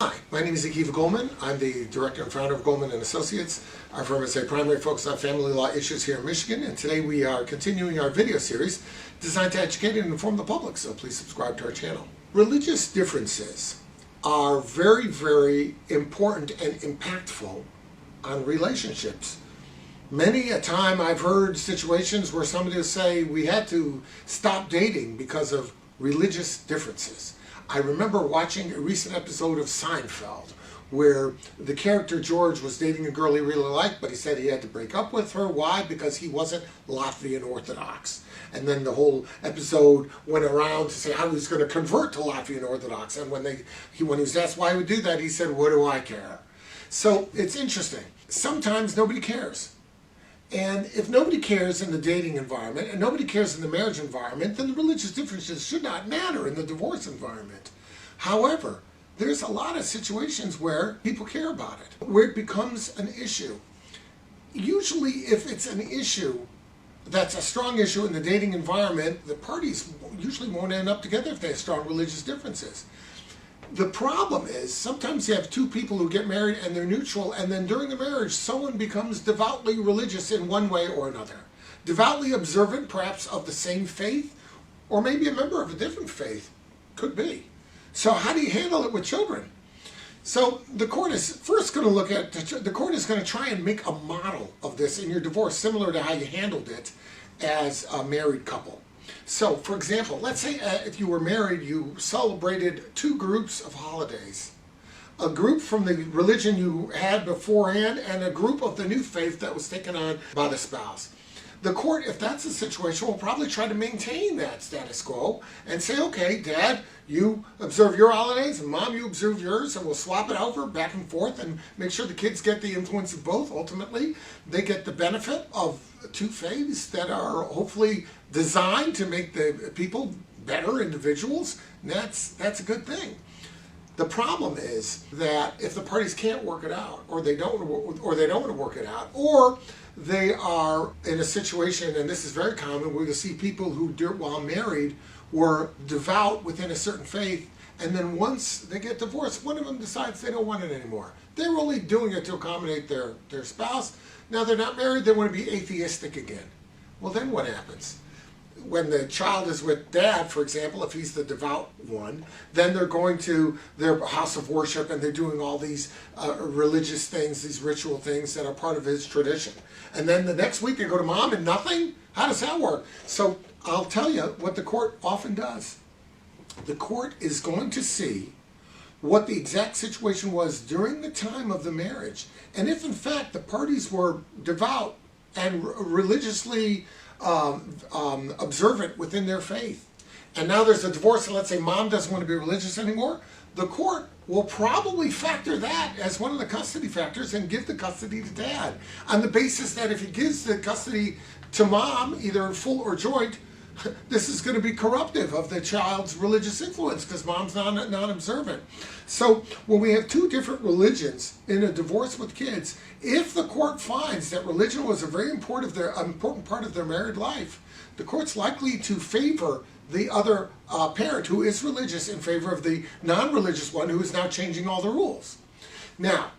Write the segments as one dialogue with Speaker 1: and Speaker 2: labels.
Speaker 1: Hi, my name is Goldman. I'm the director and founder of Goldman and Associates. Our firm is a primary focus on family law issues here in Michigan, and today we are continuing our video series designed to educate and inform the public, so please subscribe to our channel. Religious differences are very, very important and impactful on relationships. Many a time I've heard situations where somebody will say we had to stop dating because of religious differences. I remember watching a recent episode of Seinfeld where the character George was dating a girl he really liked, but he said he had to break up with her. Why? Because he wasn't Latvian Orthodox. And then the whole episode went around to say how he was going to convert to Latvian Orthodox. And when he was asked why he would do that, he said, "What do I care?" So it's interesting. Sometimes nobody cares. And if nobody cares in the dating environment and nobody cares in the marriage environment, then the religious differences should not matter in the divorce environment. However, there's a lot of situations where people care about it, where it becomes an issue. Usually if it's an issue that's a strong issue in the dating environment, the parties usually won't end up together if they have strong religious differences. The problem is sometimes you have two people who get married and they're neutral, and then during the marriage someone becomes devoutly religious in one way or another. Devoutly observant perhaps of the same faith, or maybe a member of a different faith. Could be. So how do you handle it with children? So the court is first going to look at, the court is going to try and make a model of this in your divorce similar to how you handled it as a married couple. So, for example, let's say if you were married, you celebrated two groups of holidays. A group from the religion you had beforehand and a group of the new faith that was taken on by the spouse. The court, if that's the situation, will probably try to maintain that status quo and say, okay, Dad, you observe your holidays, and Mom, you observe yours, and we'll swap it over back and forth and make sure the kids get the influence of both. Ultimately, they get the benefit of two faiths that are hopefully designed to make the people better individuals, and that's a good thing. The problem is that if the parties can't work it out, or they don't want to work it out, or they are in a situation, and this is very common, where you see people who, while married, were devout within a certain faith, and then once they get divorced, one of them decides they don't want it anymore. They're only doing it to accommodate their spouse. Now they're not married, they want to be atheistic again. Well, then what happens? When the child is with Dad, for example, if he's the devout one, then they're going to their house of worship and they're doing all these religious things, these ritual things that are part of his tradition. And then the next week they go to Mom and nothing? How does that work? So I'll tell you what the court often does. The court is going to see what the exact situation was during the time of the marriage. And if in fact the parties were devout and religiously observant within their faith, and now there's a divorce, and let's say Mom doesn't want to be religious anymore, the court will probably factor that as one of the custody factors and give the custody to Dad, on the basis that if he gives the custody to Mom, either in full or joint, this is going to be corruptive of the child's religious influence because Mom's non-observant. So when we have two different religions in a divorce with kids, if the court finds that religion was a very important part of their married life, the court's likely to favor the other parent who is religious in favor of the non-religious one who is now changing all the rules. Now,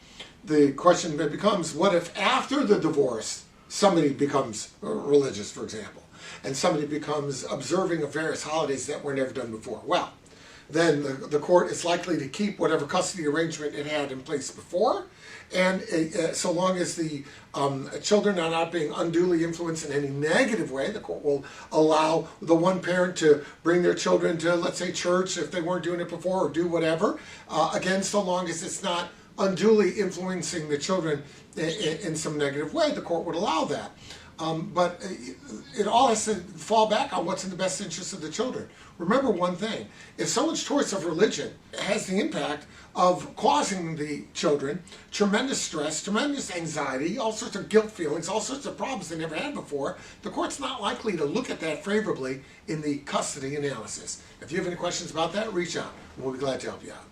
Speaker 1: the question then becomes, what if after the divorce somebody becomes religious, for example, and somebody becomes observing of various holidays that were never done before? Well, then the court is likely to keep whatever custody arrangement it had in place before, and so long as the children are not being unduly influenced in any negative way, the court will allow the one parent to bring their children to, let's say, church if they weren't doing it before, or do whatever, again, so long as it's not unduly influencing the children in some negative way, the court would allow that. But it all has to fall back on what's in the best interest of the children. Remember one thing, if someone's choice of religion has the impact of causing the children tremendous stress, tremendous anxiety, all sorts of guilt feelings, all sorts of problems they never had before, the court's not likely to look at that favorably in the custody analysis. If you have any questions about that, reach out. We'll be glad to help you out.